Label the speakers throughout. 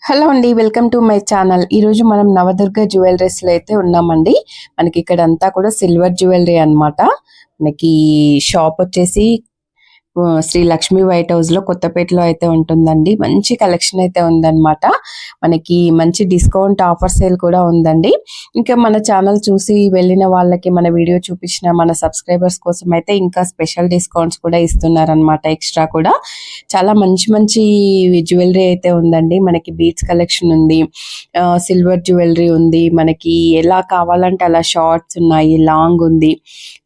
Speaker 1: Hello అండి, welcome to my channel. ఈరోజు మనం నవదుర్గ జ్యువెలరీస్లో అయితే ఉన్నామండి. మనకి ఇక్కడ అంతా కూడా సిల్వర్ జ్యువెలరీ అన్నమాట. మనకి షాప్ వచ్చేసి శ్రీ లక్ష్మీ వైట్ హౌస్ లో కొత్తపేటలో అయితే ఉంటుందండి. మంచి కలెక్షన్ అయితే ఉందన్నమాట. మనకి మంచి డిస్కౌంట్ ఆఫర్ సేల్ కూడా ఉందండి. ఇంకా మన ఛానల్ చూసి వెళ్ళిన వాళ్ళకి మన వీడియో చూపించిన మన సబ్స్క్రైబర్స్ కోసం అయితే ఇంకా స్పెషల్ డిస్కౌంట్స్ కూడా ఇస్తున్నారనమాట. ఎక్స్ట్రా కూడా చాలా మంచి మంచి జ్యువెలరీ అయితే ఉందండి. మనకి బీడ్స్ కలెక్షన్ ఉంది, సిల్వర్ జ్యువెలరీ ఉంది, మనకి ఎలా కావాలంటే అలా షార్ట్స్ ఉన్నాయి, లాంగ్ ఉంది,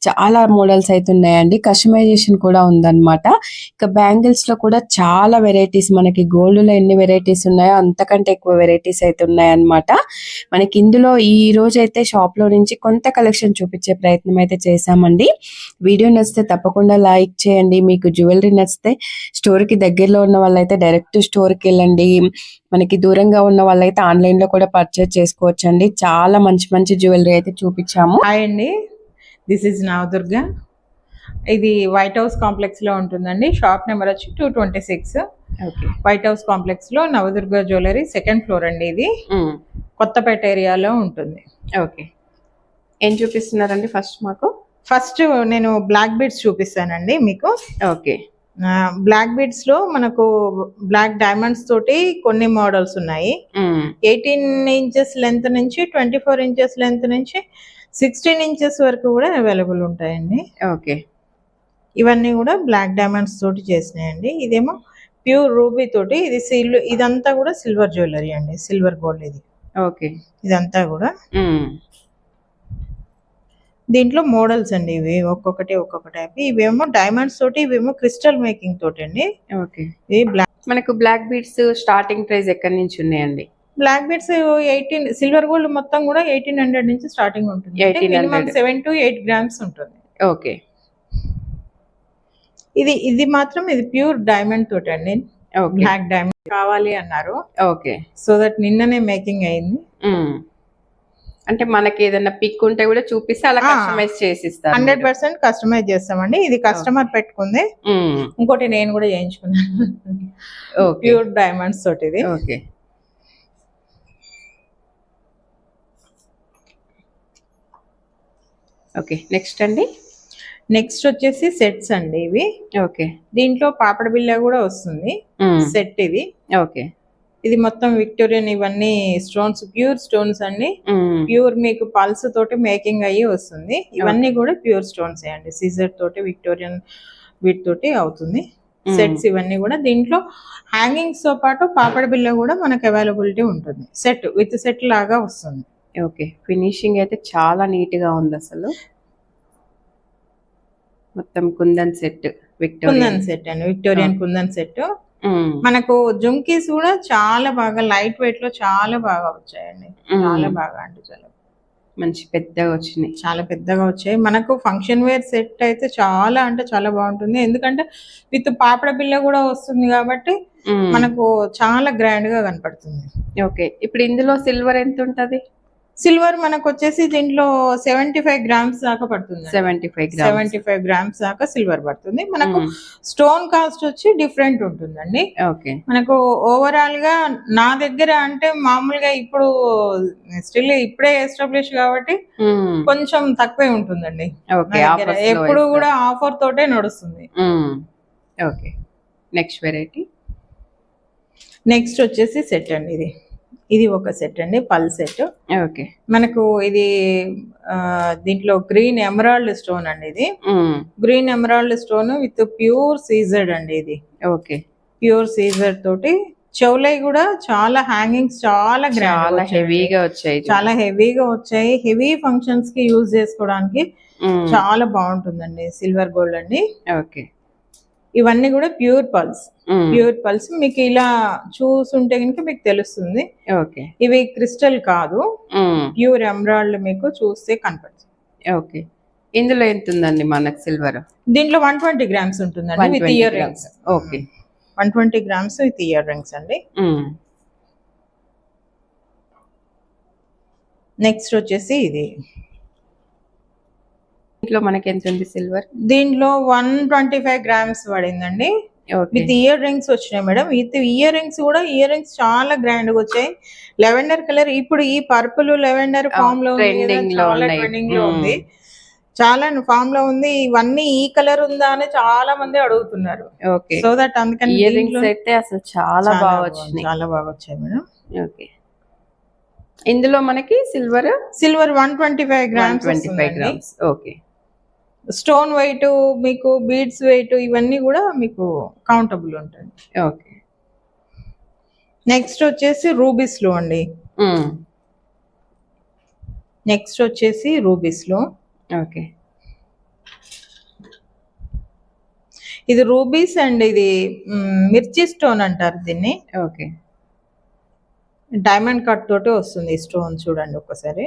Speaker 1: చాలా మోడల్స్ అయితే ఉన్నాయండి. కస్టమైజేషన్ కూడా ఉందన్నమాట. ఇక బ్యాంగిల్స్ లో కూడా చాలా వెరైటీస్, మనకి గోల్డ్ లో ఎన్ని వెరైటీస్ ఉన్నాయో అంతకంటే ఎక్కువ వెరైటీస్ అయితే ఉన్నాయన్నమాట. మనకి ఇందులో ఈ రోజు అయితే షాప్ లో నుంచి కొంత కలెక్షన్ చూపించే ప్రయత్నం అయితే చేశామండి. వీడియో నచ్చితే తప్పకుండా లైక్ చేయండి. మీకు జ్యువెలరీ నచ్చితే స్టోర్ కి దగ్గరలో ఉన్న వాళ్ళైతే డైరెక్ట్ స్టోర్ కి వెళ్ళండి. మనకి దూరంగా ఉన్న వాళ్ళైతే ఆన్లైన్ లో కూడా పర్చేస్ చేసుకోవచ్చు అండి. చాలా మంచి మంచి జ్యువెలరీ అయితే చూపించాము.
Speaker 2: హాయ్ అండి, దిస్ ఈజ్ నవదుర్గ. ఇది వైట్ హౌస్ కాంప్లెక్స్ లో ఉంటుందండి. షాప్ నెంబర్ వచ్చి 226. వైట్ హౌస్ కాంప్లెక్స్ లో నవదుర్గ జ్యువెలరీ, సెకండ్ ఫ్లోర్ అండి. ఇది కొత్తపేట ఏరియాలో ఉంటుంది.
Speaker 1: ఓకే, ఏం చూపిస్తున్నారండి
Speaker 2: ఫస్ట్ నేను బ్లాక్ బీడ్స్ చూపిస్తానండి మీకు.
Speaker 1: ఓకే,
Speaker 2: బ్లాక్ బీడ్స్ లో మనకు బ్లాక్ డైమండ్స్ తోటి కొన్ని మోడల్స్ ఉన్నాయి. 18 ఇంచెస్ లెంత్ నుంచి 24 ఇంచెస్ లెంత్ నుంచి 16 ఇంచెస్ వరకు కూడా అవైలబుల్ ఉంటాయండి.
Speaker 1: ఓకే,
Speaker 2: ఇవన్నీ కూడా బ్లాక్ డైమండ్స్ తోటి చేసినాయండి. ఇదేమో ప్యూర్ రూబీ తోటి, ఇది ఇదంతా కూడా సిల్వర్ జ్యువెలరీ అండి, సిల్వర్ గోల్డ్ ఇది.
Speaker 1: ఓకే,
Speaker 2: ఇదంతా కూడా దీంట్లో మోడల్స్ అండి. ఇవి ఒక్కొక్కటి టైప్. ఇవేమో డైమండ్స్ తోటి, ఇవేమో క్రిస్టల్ మేకింగ్ తోటి అండి.
Speaker 1: ఓకే, ఇది మనకు బ్లాక్ బీడ్స్ స్టార్టింగ్ ప్రైస్ ఎక్కడి నుంచి ఉన్నాయండి?
Speaker 2: బ్లాక్ బీడ్స్ 18, సిల్వర్ గోల్డ్ మొత్తం కూడా 1800 నుంచి స్టార్టింగ్ ఉంటుంది. 7 to 8 గ్రామ్స్ ఉంటుంది.
Speaker 1: ఓకే,
Speaker 2: ఇది మాత్రం ఇది ప్యూర్ డైమండ్ తోటి అండి. బ్లాక్ డైమండ్ కావాలి అన్నారు.
Speaker 1: ఓకే,
Speaker 2: సో దట్ నిన్ననే మేకింగ్ అయింది.
Speaker 1: అంటే మనకి ఏదైనా పిక్ ఉంటే కూడా చూపిస్తే అలా కస్టమైజ్ చేసి ఇస్తారు.
Speaker 2: 100% కస్టమైజ్ చేస్తామండి. ఇది కస్టమర్ పెట్టుకుంది, ఇంకోటి నేను కూడా చేయించుకున్నాను. ప్యూర్ డైమండ్స్ తోటి ఇది.
Speaker 1: ఓకే, ఓకే, నెక్స్ట్ అండి.
Speaker 2: నెక్స్ట్ వచ్చేసి సెట్స్ అండి ఇవి.
Speaker 1: ఓకే,
Speaker 2: దీంట్లో పాపడ బిల్ల కూడా వస్తుంది సెట్ ఇది.
Speaker 1: ఓకే,
Speaker 2: ఇది మొత్తం విక్టోరియన్, ఇవన్నీ స్టోన్స్, ప్యూర్ స్టోన్స్ అండి. ప్యూర్ మీకు పల్స్ తోటి మేకింగ్ అయ్యి వస్తుంది. ఇవన్నీ కూడా ప్యూర్ స్టోన్స్ అండి. సీజర్ తోటి, విక్టోరియన్ వీటితోటి అవుతుంది సెట్స్ ఇవన్నీ కూడా. దీంట్లో హ్యాంగింగ్స్ తో పాటు పాపడ బిల్ల కూడా మనకు అవైలబిలిటీ ఉంటుంది. సెట్ విత్ సెట్ లాగా వస్తుంది.
Speaker 1: ఓకే, ఫినిషింగ్ అయితే చాలా నీట్ గా ఉంది అసలు. మొత్తం కుందన్ సెట్,
Speaker 2: కుందన్ సెట్ అండి, విక్టోరియన్ కుందన్ సెట్. మనకు జుంకీస్ కూడా చాలా బాగా లైట్ వెయిట్ లో చాలా బాగా వచ్చాయండి. చాలా బాగా అంటే చాలా
Speaker 1: మంచి పెద్దగా వచ్చినాయి,
Speaker 2: చాలా పెద్దగా వచ్చాయి. మనకు ఫంక్షన్ వేర్ సెట్ అయితే చాలా అంటే చాలా బాగుంటుంది. ఎందుకంటే విత్ పాపడ బిల్ల కూడా వస్తుంది కాబట్టి మనకు చాలా గ్రాండ్ గా కనపడుతుంది.
Speaker 1: ఓకే, ఇప్పుడు ఇందులో సిల్వర్ ఎంత ఉంటది?
Speaker 2: సిల్వర్ మనకు వచ్చేసి దీంట్లో 75 గ్రామ్స్ దాకా పడుతుంది.
Speaker 1: 75
Speaker 2: గ్రామ్స్ దాకా సిల్వర్ పడుతుంది. మనకు స్టోన్ కాస్ట్ వచ్చి డిఫరెంట్ ఉంటుందండి.
Speaker 1: ఓకే,
Speaker 2: మనకు ఓవరాల్ గా నా దగ్గర అంటే మామూలుగా ఇప్పుడు స్టిల్ ఇప్పుడే ఎస్టాబ్లిష్ కాబట్టి కొంచెం తక్కువే ఉంటుందండి. ఎప్పుడు కూడా ఆఫర్ తోటే నడుస్తుంది.
Speaker 1: Okay, next variety.
Speaker 2: నెక్స్ట్ వచ్చేసి సెట్ అండి. ఇది ఒక సెట్ అండి, పల్ సెట్.
Speaker 1: ఓకే,
Speaker 2: మనకు ఇది దీంట్లో గ్రీన్ ఎమరాల్డ్ స్టోన్ అండి. ఇది green emerald stone with pure సీజర్డ్ అండి. ఇది
Speaker 1: ఓకే,
Speaker 2: ప్యూర్ సీజర్ తోటి చెవులై కూడా చాలా హ్యాంగింగ్స్ చాలా
Speaker 1: చాలా హెవీగా వచ్చాయి.
Speaker 2: చాలా హెవీగా వచ్చాయి. హెవీ ఫంక్షన్స్ కి యూజ్ చేసుకోవడానికి చాలా బాగుంటుందండి. సిల్వర్ గోల్డ్ అండి.
Speaker 1: ఓకే,
Speaker 2: ఇవన్నీ కూడా ప్యూర్ పల్స్. ప్యూర్ పల్స్ మీకు ఇలా చూసుంటే కనుక మీకు తెలుస్తుంది.
Speaker 1: ఓకే,
Speaker 2: ఇవి క్రిస్టల్ కాదు, ప్యూర్ ఎమరాల్డ్ మీకు చూస్తే కనపడుతుంది.
Speaker 1: ఓకే, ఇందులో ఎంత ఉందండి మనకు సిల్వర్?
Speaker 2: దీంట్లో 120 గ్రామ్స్ ఉంటుందండి with ear rings.
Speaker 1: Okay,
Speaker 2: 120 grams with ear rings అండి. నెక్స్ట్ వచ్చేసి ఇది.
Speaker 1: దీంట్లో మనకి ఎంత ఉంది సిల్వర్?
Speaker 2: దీంట్లో 125 గ్రామ్స్ పడిందండి. విత్ ఇయర్ రింగ్స్ వచ్చినాయి మేడం. విత్ ఇయర్ రింగ్స్ కూడా ఇయర్ రింగ్స్ చాలా గ్రాండ్ గా వచ్చాయి. లెవెండర్ కలర్ ఇప్పుడు ఈ పర్పుల్ లెవెండర్ ఫామ్ లో చాలా ట్రెండింగ్ లో ఉంది, చాలా ఫామ్ లో ఉంది. ఇవన్నీ ఈ కలర్ ఉందా అని చాలా మంది అడుగుతున్నారు. సో దట్ అందుకని
Speaker 1: ఇయర్ రింగ్స్ అయితే అసలు చాలా బాగా వచ్చినాయి,
Speaker 2: చాలా బాగా వచ్చాయి మేడం.
Speaker 1: ఓకే, ఇందులో మనకి silver
Speaker 2: 125 grams.
Speaker 1: Okay,
Speaker 2: stone wait మీకు బీడ్స్ వెయిట్ ఇవన్నీ కూడా మీకు కౌంటబుల్ ఉంటుంది.
Speaker 1: ఓకే,
Speaker 2: నెక్స్ట్ వచ్చేసి రూబీస్ లో అండి. నెక్స్ట్ వచ్చేసి రూబీస్ లో,
Speaker 1: ఓకే,
Speaker 2: ఇది రూబీస్ అండ్ ఇది మిర్చి స్టోన్ అంటారు దీన్ని.
Speaker 1: ఓకే,
Speaker 2: డైమండ్ కట్ తోటి వస్తుంది ఈ స్టోన్, చూడండి ఒకసారి.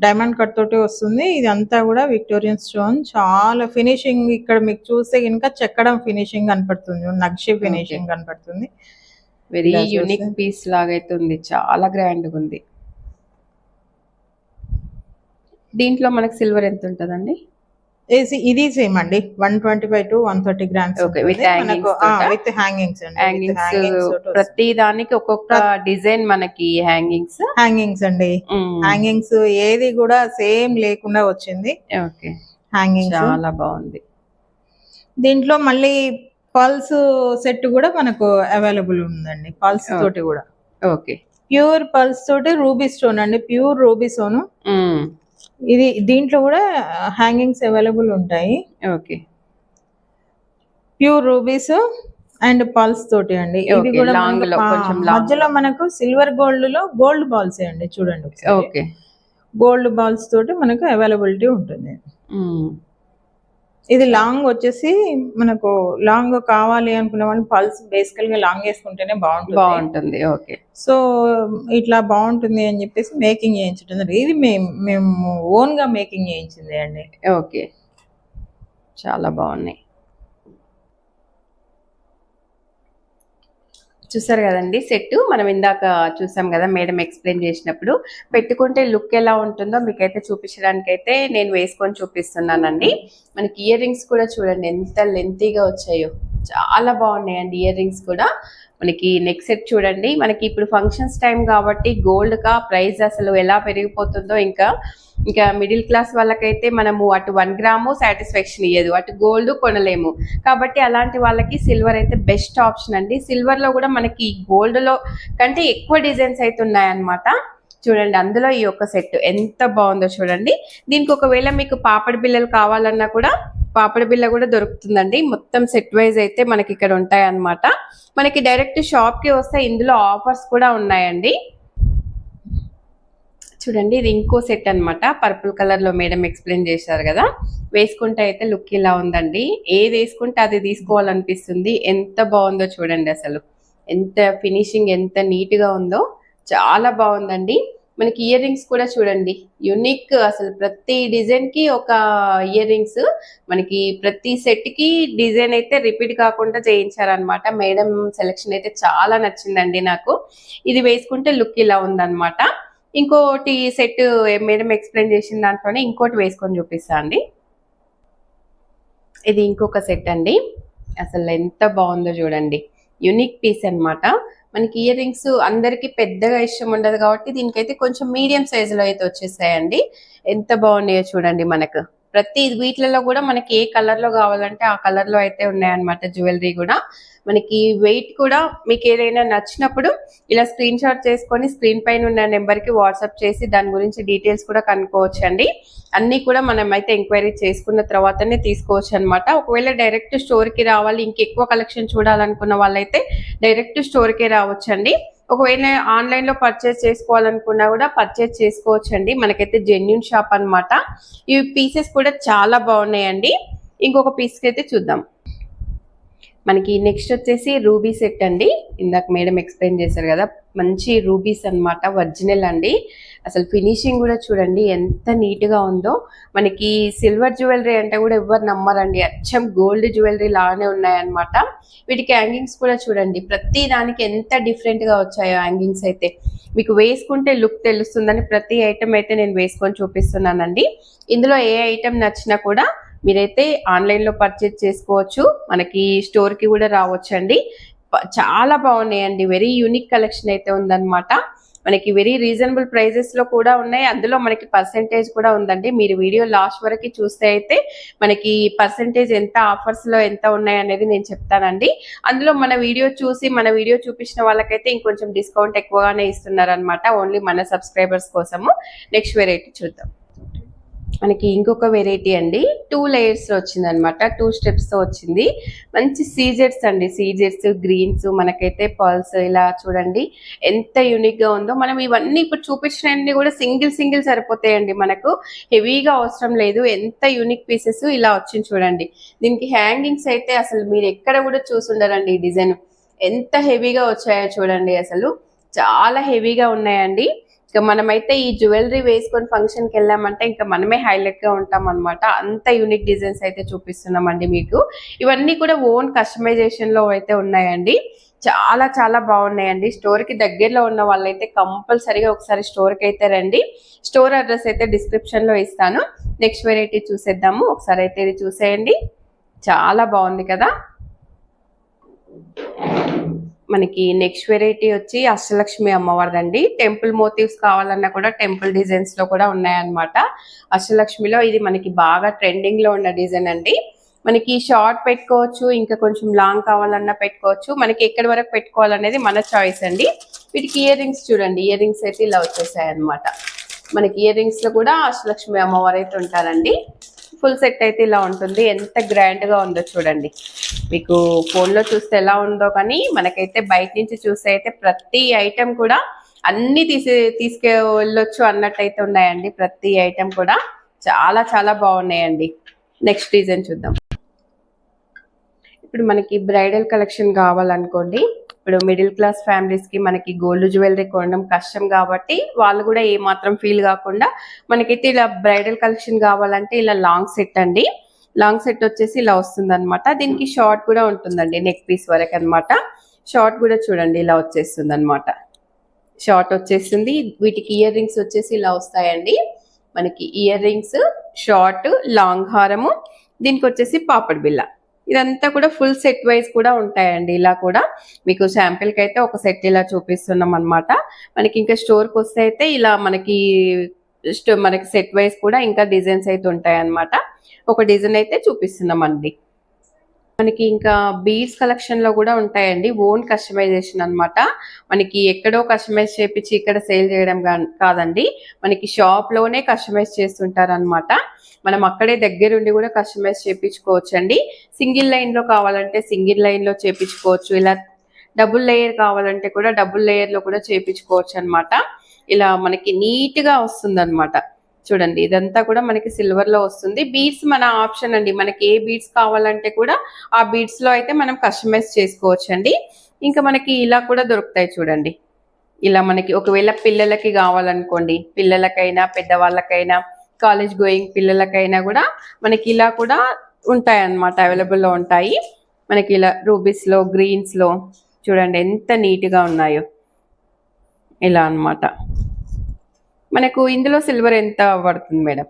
Speaker 2: డైమండ్ కట్ తోటి వస్తుంది. ఇదంతా కూడా విక్టోరియన్ స్టోన్. చాలా ఫినిషింగ్ ఇక్కడ మీకు చూస్తే ఇంకా చెక్కడం ఫినిషింగ్ కనపడుతుంది, నక్షి ఫినిషింగ్ కనపడుతుంది.
Speaker 1: వెరీ యూనిక్ పీస్ లాగా అయితే ఉంది, చాలా గ్రాండ్ గా ఉంది. దీంట్లో మనకి సిల్వర్ ఎంత ఉంటదండి?
Speaker 2: ఇది సేమ్ అండి, 125 to 130 గ్రామ్స్.
Speaker 1: With
Speaker 2: hangings.
Speaker 1: ప్రతి దానికి ఒక్కొక్క డిజైన్ మనకి హ్యాంగింగ్స్
Speaker 2: అండి. హ్యాంగింగ్స్ ఏది కూడా సేమ్ లేకుండా వచ్చింది.
Speaker 1: ఓకే,
Speaker 2: హ్యాంగింగ్స్
Speaker 1: చాలా బాగుంది.
Speaker 2: దీంట్లో మళ్ళీ పల్స్ సెట్ కూడా మనకు అవైలబుల్ ఉందండి, పల్స్ తోటి కూడా.
Speaker 1: ఓకే,
Speaker 2: ప్యూర్ పల్స్ తోటి రూబీ స్టోన్ అండి, ప్యూర్ రూబీ స్టోన్. ఇది దీంట్లో కూడా హ్యాంగింగ్స్ అవైలబుల్ ఉంటాయి.
Speaker 1: Okay,
Speaker 2: pure rubies and pulse తోటి అండి. ఇది కూడా మధ్యలో మనకు సిల్వర్ గోల్డ్ లో గోల్డ్ బాల్స్ అండి, చూడండి.
Speaker 1: ఓకే,
Speaker 2: గోల్డ్ బాల్స్ తోటి మనకు అవైలబిలిటీ ఉంటుంది. ఇది లాంగ్ వచ్చేసి మనకు లాంగ్ కావాలి అనుకునే వాళ్ళు పల్స్ బేసికల్ గా లాంగ్ వేసుకుంటేనే బాగుంటుంది.
Speaker 1: ఓకే,
Speaker 2: సో ఇట్లా బాగుంటుంది అని చెప్పేసి మేకింగ్ చేయించడం. ఇది మేము ఓన్ గా మేకింగ్ చేయించింది అండి.
Speaker 1: ఓకే, చాలా బాగున్నాయి. చూసారు కదండి సెట్, మనం ఇందాక చూసాం కదా మేడం ఎక్స్ప్లెయిన్ చేసినప్పుడు. పెట్టుకుంటే లుక్ ఎలా ఉంటుందో మీకైతే చూపించడానికి అయితే నేను వేసుకొని చూపిస్తున్నానండి. మనకి ఇయర్ రింగ్స్ కూడా చూడండి ఎంత లెంతీగా వచ్చాయో, చాలా బాగున్నాయండి ఇయర్ రింగ్స్ కూడా. మనకి నెక్ సెట్ చూడండి, మనకి ఇప్పుడు ఫంక్షన్స్ టైం కాబట్టి గోల్డ్ కా ప్రైస్ అసలు ఎలా పెరిగిపోతుందో. ఇంకా మిడిల్ క్లాస్ వాళ్ళకైతే మనము అటు 1 గ్రాము సాటిస్ఫాక్షన్ ఇయ్యదు, అటు గోల్డ్ కొనలేము. కాబట్టి అలాంటి వాళ్ళకి సిల్వర్ అయితే బెస్ట్ ఆప్షన్ అండి. సిల్వర్ లో కూడా మనకి గోల్డ్ లో కంటే ఎక్కువ డిజైన్స్ అయితే ఉన్నాయన్నమాట. చూడండి, అందులో ఈ ఒక్క సెట్ ఎంత బాగుందో చూడండి. దీనికి ఒకవేళ మీకు పాపడి బిళ్ళలు కావాలన్నా కూడా పాపడి బిళ్ళ కూడా దొరుకుతుందండి. మొత్తం సెట్ వైజ్ అయితే మనకి ఇక్కడ ఉంటాయి అన్నమాట. మనకి డైరెక్ట్ షాప్ కి వస్తే ఇందులో ఆఫర్స్ కూడా ఉన్నాయండి. చూడండి, ఇది ఇంకో సెట్ అన్నమాట, పర్పుల్ కలర్ లో మేడం ఎక్స్ప్లెయిన్ చేశారు కదా. వేసుకుంటే అయితే లుక్ ఇలా ఉందండి. ఏది వేసుకుంటే అది తీసుకోవాలనిపిస్తుంది. ఎంత బాగుందో చూడండి, అసలు ఎంత ఫినిషింగ్ ఎంత నీట్ గా ఉందో, చాలా బాగుందండి. మనకి ఇయర్ రింగ్స్ కూడా చూడండి యూనిక్, అసలు ప్రతి డిజైన్ కి ఒక ఇయర్ రింగ్స్, మనకి ప్రతి సెట్ కి డిజైన్ అయితే రిపీట్ కాకుండా చేయించారనమాట. మేడం సెలెక్షన్ అయితే చాలా నచ్చిందండి నాకు. ఇది వేసుకుంటే లుక్ ఇలా ఉందన్నమాట. ఇంకోటి సెట్ మేడం ఎక్స్ప్లెయిన్ చేసిన దాంట్లోనే ఇంకోటి వేసుకొని చూపిస్తా అండి. ఇది ఇంకొక సెట్ అండి, అసలు ఎంత బాగుందో చూడండి, యూనిక్ పీస్ అన్నమాట. మనకి ఇయర్ రింగ్స్ అందరికి పెద్దగా ఇష్టం ఉండదు కాబట్టి దీనికైతే కొంచెం మీడియం సైజ్ లో అయితే వచ్చేసాయండి. ఎంత బాగున్నాయో చూడండి. మనకు ప్రతి వీటిలలో కూడా మనకి ఏ కలర్ లో కావాలంటే ఆ కలర్ లో అయితే ఉన్నాయన్నమాట. జ్యువెలరీ కూడా మనకి వెయిట్ కూడా మీకు ఏదైనా నచ్చినప్పుడు ఇలా స్క్రీన్ షాట్ చేసుకొని స్క్రీన్ పైన ఉన్న నెంబర్ కి వాట్సాప్ చేసి దాని గురించి డీటెయిల్స్ కూడా కనుక్కోవచ్చు అండి. అన్ని కూడా మనం అయితే ఎంక్వైరీ చేసుకున్న తర్వాతనే తీసుకోవచ్చు అనమాట. ఒకవేళ డైరెక్ట్ స్టోర్ కి రావాలి, ఇంకెక్కువ కలెక్షన్ చూడాలనుకున్న వాళ్ళైతే డైరెక్ట్ స్టోర్ కే రావచ్చండి. ఒకవేళ ఆన్లైన్ లో పర్చేస్ చేసుకోవాలనుకున్నా కూడా పర్చేస్ చేసుకోవచ్చు అండి. మనకైతే జెన్యూన్ షాప్ అన్నమాట. ఈ పీసెస్ కూడా చాలా బాగున్నాయండి. ఇంకొక పీస్ అయితే చూద్దాం. మనకి నెక్స్ట్ వచ్చేసి రూబీ సెట్ అండి. ఇందాక మేడం ఎక్స్ప్లెయిన్ చేశారు కదా, మంచి రూబీస్ అన్నమాట, ఒరిజినల్ అండి. అసలు ఫినిషింగ్ కూడా చూడండి ఎంత నీట్ గా ఉందో. మనకి సిల్వర్ జ్యువెలరీ అంటే కూడా ఎవరు నమ్మరండి, అచ్చం గోల్డ్ జ్యువెలరీ లాగానే ఉన్నాయన్నమాట. వీటికి హ్యాంగింగ్స్ కూడా చూడండి, ప్రతి దానికి ఎంత డిఫరెంట్ గా వచ్చాయో హ్యాంగింగ్స్ అయితే. మీకు వేసుకుంటే లుక్ తెలుస్తుందని ప్రతి ఐటమ్ అయితే నేను వేసుకొని చూపిస్తున్నానండి. ఇందులో ఏ ఐటమ్ నచ్చినా కూడా మీరైతే ఆన్లైన్లో పర్చేజ్ చేసుకోవచ్చు, మనకి స్టోర్కి కూడా రావచ్చండి. చాలా బాగున్నాయండి, వెరీ యూనిక్ కలెక్షన్ అయితే ఉందన్నమాట. మనకి వెరీ రీజనబుల్ ప్రైజెస్ లో కూడా ఉన్నాయి, అందులో మనకి పర్సెంటేజ్ కూడా ఉందండి. మీరు వీడియో లాస్ట్ వరకు చూస్తే అయితే మనకి పర్సెంటేజ్ ఎంత, ఆఫర్స్ లో ఎంత ఉన్నాయి అనేది నేను చెప్తానండి. అందులో మన వీడియో చూసి మన వీడియో చూపించిన వాళ్ళకైతే ఇంకొంచెం డిస్కౌంట్ ఎక్కువగానే ఇస్తున్నారు అనమాట, ఓన్లీ మన సబ్స్క్రైబర్స్ కోసము. నెక్స్ట్ వెరైటీ చూద్దాం. మనకి ఇంకొక వెరైటీ అండి, 2 layers లో వచ్చింది అనమాట, 2 steps తో వచ్చింది. మంచి సీజెట్స్ అండి, సీజెట్స్ గ్రీన్స్, మనకైతే పర్ల్స్. ఇలా చూడండి ఎంత యూనిక్ గా ఉందో. మనం ఇవన్నీ ఇప్పుడు చూపించినవన్నీ కూడా సింగిల్ సరిపోతాయండి, మనకు హెవీగా అవసరం లేదు. ఎంత యూనిక్ పీసెస్ ఇలా వచ్చింది చూడండి. దీనికి హ్యాంగింగ్స్ అయితే అసలు మీరు ఎక్కడ కూడా చూసుండరండి. ఈ డిజైన్ ఎంత హెవీగా వచ్చాయో చూడండి, అసలు చాలా హెవీగా ఉన్నాయండి. ఇంకా మనమైతే ఈ జ్యువెలరీ వేసుకొని ఫంక్షన్కి వెళ్ళామంటే ఇంకా మనమే హైలైట్ గా ఉంటాం అనమాట. అంత యూనిక్ డిజైన్స్ అయితే చూపిస్తున్నామండి మీకు. ఇవన్నీ కూడా ఓన్ కస్టమైజేషన్ లో అయితే ఉన్నాయండి, చాలా బాగున్నాయండి. స్టోర్ కి దగ్గరలో ఉన్న వాళ్ళైతే కంపల్సరీగా ఒకసారి స్టోర్ కి అయితే రండి. స్టోర్ అడ్రస్ అయితే డిస్క్రిప్షన్ లో ఇస్తాను. నెక్స్ట్ వెరైటీ చూసేద్దాము, ఒకసారి అయితే ఇది చూసేయండి. చాలా బాగుంది కదా. మనకి నెక్స్ట్ వెరైటీ వచ్చి అష్టలక్ష్మి అమ్మవారిదండి. టెంపుల్ మోటివ్స్ కావాలన్నా కూడా టెంపుల్ డిజైన్స్ లో కూడా ఉన్నాయన్నమాట. అష్టలక్ష్మిలో ఇది మనకి బాగా ట్రెండింగ్ లో ఉన్న డిజైన్ అండి. మనకి షార్ట్ పెట్టుకోవచ్చు, ఇంకా కొంచెం లాంగ్ కావాలన్నా పెట్టుకోవచ్చు. మనకి ఎక్కడి వరకు పెట్టుకోవాలనేది మన చాయిస్ అండి. వీటికి ఇయర్ రింగ్స్ చూడండి, ఇయర్ రింగ్స్ అయితే ఇలా వచ్చేసాయి అనమాట. మనకి ఇయర్ రింగ్స్ లో కూడా అష్టలక్ష్మి అమ్మవారు అయితే ఉంటారండి. ఫుల్ సెట్ అయితే ఇలా ఉంటుంది, ఎంత గ్రాండ్ గా ఉందో చూడండి. మీకు ఫోన్ లో చూస్తే ఎలా ఉందో కానీ మనకైతే బయట నుంచి చూస్తే అయితే ప్రతి ఐటెం కూడా అన్ని తీసుకెళ్ళొచ్చు అన్నట్టయితే ఉన్నాయండి. ప్రతి ఐటెం కూడా చాలా బాగున్నాయండి. నెక్స్ట్ డిజైన్ చూద్దాం. ఇప్పుడు మనకి బ్రైడల్ కలెక్షన్ కావాలనుకోండి, ఇప్పుడు మిడిల్ క్లాస్ ఫ్యామిలీస్ కి మనకి గోల్డ్ జ్యువెలరీ కొనడం కష్టం కాబట్టి వాళ్ళు కూడా ఏ మాత్రం ఫీల్ కాకుండా మనకైతే ఇలా బ్రైడల్ కలెక్షన్ కావాలంటే ఇలా లాంగ్ సెట్ అండి. లాంగ్ సెట్ వచ్చేసి ఇలా వస్తుంది అనమాట. దీనికి షార్ట్ కూడా ఉంటుందండి, నెక్ పీస్ వరకు అనమాట. షార్ట్ కూడా చూడండి ఇలా వచ్చేస్తుంది అనమాట, షార్ట్ వచ్చేస్తుంది. వీటికి ఇయర్ రింగ్స్ వచ్చేసి ఇలా వస్తాయండి. మనకి ఇయర్ రింగ్స్, షార్ట్, లాంగ్ హారము, దీనికి వచ్చేసి పాపడ్ బిల్ల. ఇదంతా కూడా ఫుల్ సెట్ వైజ్ కూడా ఉంటాయండి. ఇలా కూడా మీకు శాంపిల్ కి అయితే ఒక సెట్ ఇలా చూపిస్తున్నాం అనమాట. మనకి ఇంకా స్టోర్కి వస్తే అయితే ఇలా మనకి సెట్ వైజ్ కూడా ఇంకా డిజైన్స్ అయితే ఉంటాయి అన్నమాట. ఒక డిజైన్ అయితే చూపిస్తున్నాం అండి. మనకి ఇంకా బీడ్స్ కలెక్షన్ లో కూడా ఉంటాయండి, ఓన్ కస్టమైజేషన్ అన్నమాట. మనకి ఎక్కడో కస్టమైజ్ చేపించి ఇక్కడ సేల్ చేయడం కాదండి, మనకి షాప్ లోనే కస్టమైజ్ చేస్తుంటారు అనమాట. మనం అక్కడే దగ్గరుండి కూడా కస్టమైజ్ చేపించుకోవచ్చు అండి. సింగిల్ లైన్ లో కావాలంటే సింగిల్ లైన్ లో చేపించుకోవచ్చు, ఇలా డబుల్ లేయర్ కావాలంటే కూడా డబుల్ లేయర్ లో కూడా చేపించుకోవచ్చు అనమాట. ఇలా మనకి నీట్ గా వస్తుంది అనమాట. చూడండి ఇదంతా కూడా మనకి సిల్వర్ లో వస్తుంది. బీడ్స్ మన ఆప్షన్ అండి, మనకి ఏ బీడ్స్ కావాలంటే కూడా ఆ బీడ్స్ లో అయితే మనం కస్టమైజ్ చేసుకోవచ్చు అండి. ఇంకా మనకి ఇలా కూడా దొరుకుతాయి చూడండి. ఇలా మనకి ఒకవేళ పిల్లలకి కావాలనుకోండి, పిల్లలకైనా పెద్దవాళ్ళకైనా కాలేజ్ గోయింగ్ పిల్లలకైనా కూడా మనకి ఇలా కూడా ఉంటాయి అన్నమాట, అవైలబుల్ లో ఉంటాయి. మనకి ఇలా రూబీస్ లో, గ్రీన్స్ లో చూడండి ఎంత నీట్ గా ఉన్నాయో. ఇలా అన్నమాట. మనకు ఇందులో సిల్వర్ ఎంత పడుతుంది మేడం?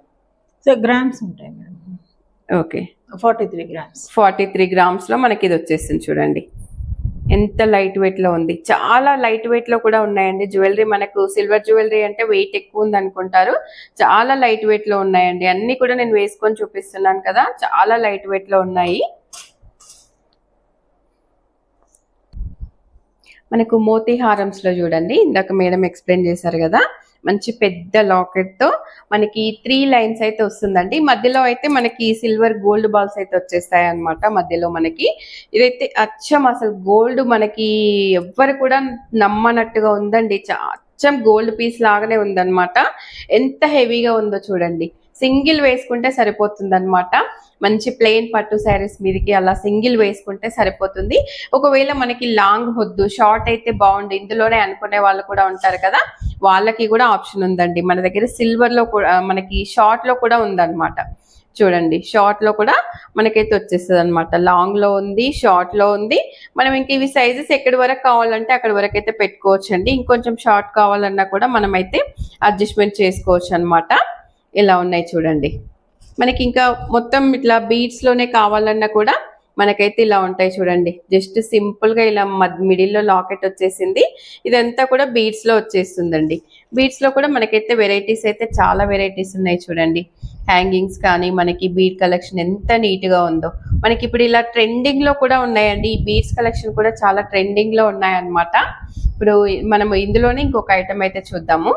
Speaker 2: సో గ్రామ్స్ ఉంటాయి మేడం.
Speaker 1: Okay,
Speaker 2: 43 grams.
Speaker 1: 43 గ్రామ్స్ లో మనకి ఇది వచ్చేస్తుంది చూడండి. ఎంత లైట్ వెయిట్ లో ఉంది, చాలా లైట్ వెయిట్ లో కూడా ఉన్నాయండి జ్యువెలరీ. మనకు సిల్వర్ జ్యువెలరీ అంటే వెయిట్ ఎక్కువ ఉంది అనుకుంటారు, చాలా లైట్ వెయిట్ లో ఉన్నాయండి. అన్ని కూడా నేను వేసుకొని చూపిస్తున్నాను కదా, చాలా లైట్ వెయిట్ లో ఉన్నాయి. మనకు మోతీ హారమ్స్ లో చూడండి, ఇందాక మేడం ఎక్స్ప్లెయిన్ చేశారు కదా, మంచి పెద్ద లాకెట్ తో మనకి 3 లైన్స్ అయితే వస్తుందండి. మధ్యలో అయితే మనకి సిల్వర్ గోల్డ్ బాల్స్ అయితే వచ్చేస్తాయి అన్నమాట. మధ్యలో మనకి ఇదైతే అచ్చం అసలు గోల్డ్, మనకి ఎవ్వరు కూడా నమ్మనట్టుగా ఉందండి. అచ్చం గోల్డ్ పీస్ లాగానే ఉందన్నమాట. ఎంత హెవీగా ఉందో చూడండి. సింగిల్ వేసుకుంటే సరిపోతుంది అనమాట. మంచి ప్లెయిన్ పట్టు శారీస్ మీదకి అలా సింగిల్ వేసుకుంటే సరిపోతుంది. ఒకవేళ మనకి లాంగ్ వద్దు, షార్ట్ అయితే బాగుంది ఇందులోనే అనుకునే వాళ్ళు కూడా ఉంటారు కదా, వాళ్ళకి కూడా ఆప్షన్ ఉందండి. మన దగ్గర సిల్వర్ లో కూడా మనకి షార్ట్ లో కూడా ఉందన్నమాట. చూడండి షార్ట్ లో కూడా మనకైతే వచ్చేస్తుంది అనమాట. లాంగ్ లో ఉంది, షార్ట్ లో ఉంది. మనం ఇంక ఇవి సైజెస్ ఎక్కడి వరకు కావాలంటే అక్కడి వరకు అయితే పెట్టుకోవచ్చు అండి. ఇంకొంచెం షార్ట్ కావాలన్నా కూడా మనం అయితే అడ్జస్ట్మెంట్ చేసుకోవచ్చు అనమాట. ఇలా ఉన్నాయి చూడండి. మనకి ఇంకా మొత్తం ఇట్లా బీడ్స్ లోనే కావాలన్నా కూడా మనకైతే ఇలా ఉంటాయి చూడండి. జస్ట్ సింపుల్ గా ఇలా మిడిల్ లో లాకెట్ వచ్చేసింది. ఇదంతా కూడా బీడ్స్ లో వచ్చేస్తుందండి. బీడ్స్ లో కూడా మనకైతే వెరైటీస్ అయితే చాలా వెరైటీస్ ఉన్నాయి చూడండి. హ్యాంగింగ్స్ కానీ మనకి బీడ్ కలెక్షన్ ఎంత నీట్ గా ఉందో. మనకి ఇప్పుడు ఇలా ట్రెండింగ్ లో కూడా ఉన్నాయండి. ఈ బీడ్స్ కలెక్షన్ కూడా చాలా ట్రెండింగ్ లో ఉన్నాయన్నమాట. ఇప్పుడు మనము ఇందులోనే ఇంకొక ఐటమ్ అయితే చూద్దాము.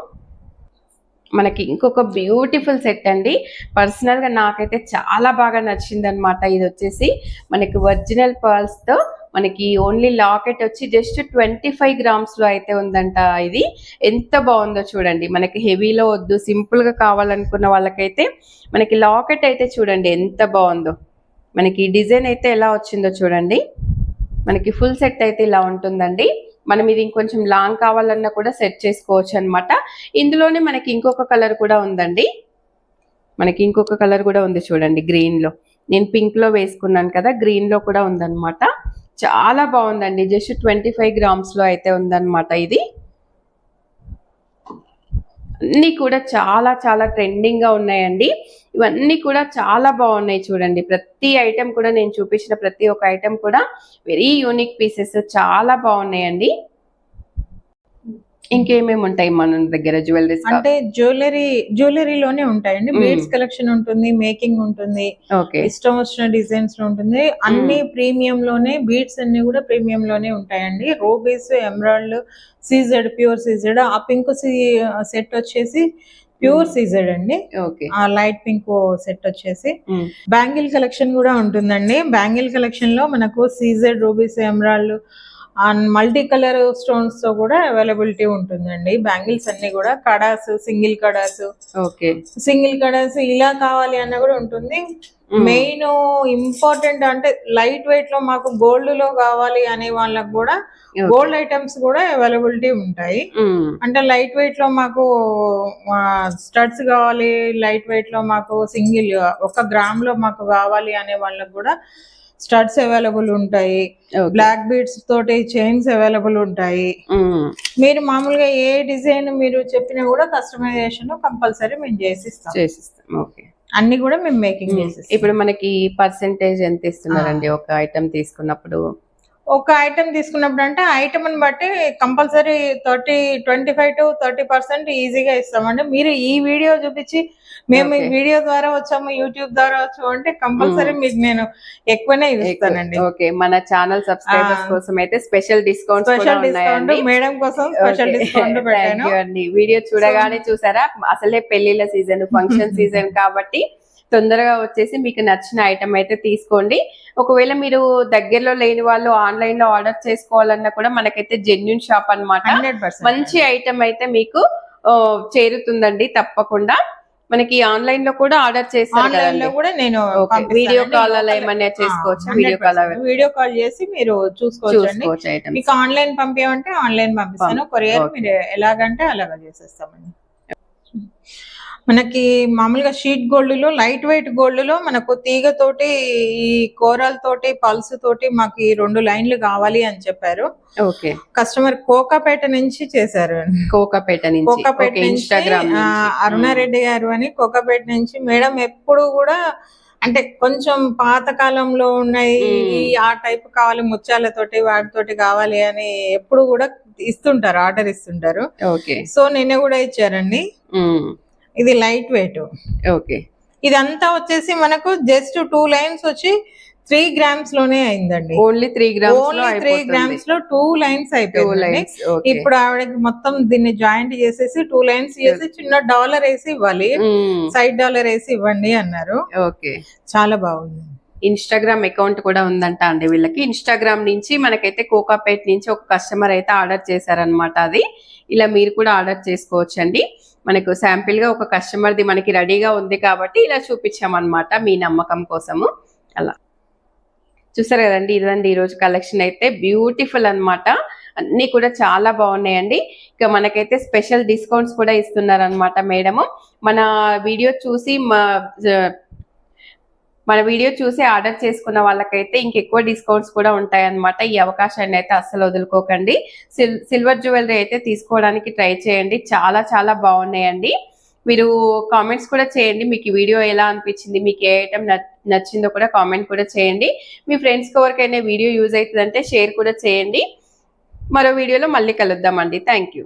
Speaker 1: మనకి ఇంకొక బ్యూటిఫుల్ సెట్ అండి. పర్సనల్ గా నాకైతే చాలా బాగా నచ్చింది అనమాట. ఇది వచ్చేసి మనకి ఒరిజినల్ పర్ల్స్ తో మనకి ఓన్లీ లాకెట్ వచ్చి జస్ట్ 25 గ్రామ్స్ లో అయితే ఉందంట. ఇది ఎంత బాగుందో చూడండి. మనకి హెవీలో వద్దు, సింపుల్ గా కావాలనుకున్న వాళ్ళకైతే మనకి లాకెట్ అయితే చూడండి ఎంత బాగుందో. మనకి డిజైన్ అయితే ఎలా వచ్చిందో చూడండి. మనకి ఫుల్ సెట్ అయితే ఇలా ఉంటుందండి. మనం ఇది ఇంకొంచెం లాంగ్ కావాలన్నా కూడా సెట్ చేసుకోవచ్చు అనమాట. ఇందులోనే మనకి ఇంకొక కలర్ కూడా ఉందండి. మనకి ఇంకొక కలర్ కూడా ఉంది చూడండి, గ్రీన్ లో. నేను పింక్ లో వేసుకున్నాను కదా, గ్రీన్ లో కూడా ఉందన్నమాట. చాలా బాగుందండి. జస్ట్ 25 గ్రామ్స్ లో అయితే ఉందన్నమాట. ఇది అన్ని కూడా చాలా చాలా ట్రెండింగ్ గా ఉన్నాయండి. ఇవన్నీ కూడా చాలా బాగున్నాయి చూడండి. ప్రతి ఐటెం కూడా నేను చూపించిన ప్రతి ఒక్క ఐటెం కూడా వెరీ యూనిక్ పీసెస్, చాలా బాగున్నాయండి. ఇంకేమేమి ఉంటాయి మన దగ్గర జ్యువెలరీస్?
Speaker 2: అంటే జ్యువెలరీలోనే ఉంటాయండి. బీడ్స్ కలెక్షన్ ఉంటుంది, మేకింగ్ ఉంటుంది, ఇష్టం వచ్చిన డిజైన్స్ లో ఉంటుంది. అన్ని ప్రీమియం లోనే, బీడ్స్ అన్ని కూడా ప్రీమియం లోనే ఉంటాయండి. Rubies, emerald, CZ, pure CZ. ఆ పింక్ సెట్ వచ్చేసి ప్యూర్ సీజెడ్ అండి. ఆ లైట్ పింక్ సెట్ వచ్చేసి. బ్యాంగిల్ కలెక్షన్ కూడా ఉంటుందండి. బ్యాంగిల్ కలెక్షన్ లో మనకు CZ, rubies, emerald and multi colour stones తో కూడా అవైలబిలిటీ ఉంటుందండి. బ్యాంగిల్స్ అన్ని కూడా కడాస్, సింగిల్ కడాస్ ఇలా కావాలి అన్న కూడా ఉంటుంది. మెయిన్ ఇంపార్టెంట్ అంటే లైట్ వెయిట్ లో మాకు గోల్డ్ లో కావాలి అనే వాళ్ళకి కూడా గోల్డ్ ఐటమ్స్ కూడా అవైలబిలిటీ ఉంటాయి. అంటే లైట్ వెయిట్ లో మాకు స్టడ్స్ కావాలి, లైట్ వెయిట్ లో మాకు సింగిల్ 1 గ్రామ్ లో మాకు కావాలి అనే వాళ్ళకి కూడా స్టడ్స్ అవైలబుల్ ఉంటాయి. బ్లాక్ బీడ్స్ తోటి చైన్స్ అవైలబుల్ ఉంటాయి. మీరు మామూలుగా ఏ డిజైన్ మీరు చెప్పినా కూడా కస్టమైజేషన్ కంపల్సరీ మేము చేసిస్తాం. అన్ని కూడా మేము మేకింగ్ చేసిస్తాం.
Speaker 1: ఇప్పుడు మనకి పర్సెంటేజ్ ఎంత ఇస్తున్నారండి ఒక ఐటమ్ తీసుకున్నప్పుడు?
Speaker 2: ఒక ఐటమ్ తీసుకున్నప్పుడు అంటే ఐటమ్ ని బట్టి కంపల్సరీ 25 to 30% ఈజీగా ఇస్తామండి. మీరు ఈ వీడియో చూపించి మేము ఈ వీడియో ద్వారా వచ్చాము, యూట్యూబ్ ద్వారా వచ్చాము అంటే కంపల్సరీ మీకు నేను ఎక్కువనే ఇస్తానండి.
Speaker 1: ఓకే, మన ఛానల్ సబ్స్క్రైబర్స్ కోసం అయితే స్పెషల్ డిస్కౌంట్
Speaker 2: మేడం కోసం స్పెషల్ డిస్కౌంట్ పెట్టాను.
Speaker 1: వీడియో చూడగానే చూసారా, అసలే పెళ్లిళ్ళ సీజన్, ఫంక్షన్ సీజన్ కాబట్టి తొందరగా వచ్చేసి మీకు నచ్చిన ఐటమ్ అయితే తీసుకోండి. ఒకవేళ మీరు దగ్గరలో లేని వాళ్ళు ఆన్లైన్ లో ఆర్డర్ చేసుకోవాలన్నా కూడా మనకైతే జెన్యూన్ షాప్ అన్నమాట. మంచి ఐటమ్ అయితే మీకు చేరుతుందండి తప్పకుండా. మనకి ఆన్లైన్ లో కూడా ఆర్డర్ చేస్తాను కూడా నేను. వీడియో కాల్ అలా ఏమన్నా చేసుకోవచ్చు.
Speaker 2: వీడియో కాల్ చేసి మీరు చూసుకోవచ్చు. మీకు ఆన్లైన్ పంపించమంటే ఆన్లైన్ పంపిస్తాను. కొరియర్ మీరు ఎలాగంటే అలాగా చేసేస్తామండి. మనకి మామూలుగా షీట్ గోల్డ్ లో, లైట్ వెయిట్ గోల్డ్ లో మనకు తీగతోటి, ఈ కోరాల తోటి, పల్స్ తోటి మాకు ఈ 2 లైన్లు కావాలి అని చెప్పారు. కస్టమర్ కోకాపేట నుంచి చేశారు. కోకాపేట నుంచి అరుణారెడ్డి గారు అని కోకాపేట నుంచి. మేడం ఎప్పుడు కూడా అంటే కొంచెం పాత కాలంలో ఉన్నాయి ఆ టైప్ కావాలి, ముత్యాలతోటి వాటితోటి కావాలి అని ఎప్పుడు కూడా ఇస్తుంటారు, ఆర్డర్ ఇస్తుంటారు. సో నిన్న కూడా ఇచ్చారండి. ఇది లైట్ వెయిట్. ఇదంతా వచ్చేసి మనకు జస్ట్ 2 లైన్స్ వచ్చి 3 గ్రామ్స్ లోనే అయిందండి.
Speaker 1: ఓన్లీ 3
Speaker 2: గ్రామ్స్ లో 2 లైన్స్ అయిపోయింది. ఇప్పుడు ఆవిడకి మొత్తం దీన్ని జాయింట్ చేసేసి 2 లైన్స్ చేసి చిన్న డాలర్ వేసి ఇవ్వాలి, సైడ్ డాలర్ వేసి ఇవ్వండి అన్నారు. చాలా బాగుంది.
Speaker 1: ఇన్స్టాగ్రామ్ అకౌంట్ కూడా ఉందంట అండి వీళ్ళకి. ఇన్స్టాగ్రామ్ నుంచి మనకైతే కోకాపేట్ నుంచి ఒక కస్టమర్ అయితే ఆర్డర్ చేశారనమాట. అది ఇలా మీరు కూడా ఆర్డర్ చేసుకోవచ్చు అండి. మనకు శాంపిల్ గా ఒక కస్టమర్ది మనకి రెడీగా ఉంది కాబట్టి ఇలా చూపించామన్నమాట మీ నమ్మకం కోసము. అలా చూసారు కదండి. ఇదండి ఈరోజు కలెక్షన్ అయితే బ్యూటిఫుల్ అన్నమాట. అన్ని కూడా చాలా బాగున్నాయండి. ఇక మనకైతే స్పెషల్ డిస్కౌంట్స్ కూడా ఇస్తున్నారనమాట మేడము. మన వీడియో చూసి ఆర్డర్ చేసుకున్న వాళ్ళకైతే ఇంకెక్కువ డిస్కౌంట్స్ కూడా ఉంటాయన్నమాట. ఈ అవకాశాన్ని అయితే అస్సలు వదులుకోకండి. సిల్వర్ జ్యువెలరీ అయితే తీసుకోవడానికి ట్రై చేయండి. చాలా చాలా బాగున్నాయండి. మీరు కామెంట్స్ కూడా చేయండి, మీకు ఈ వీడియో ఎలా అనిపించింది, మీకు ఏ ఐటమ్ నచ్చిందో కూడా కామెంట్ కూడా చేయండి. మీ ఫ్రెండ్స్ ఎవరికైనా వీడియో యూజ్ అవుతుందంటే షేర్ కూడా చేయండి. మరో వీడియోలో మళ్ళీ కలుద్దామండి. Thank you.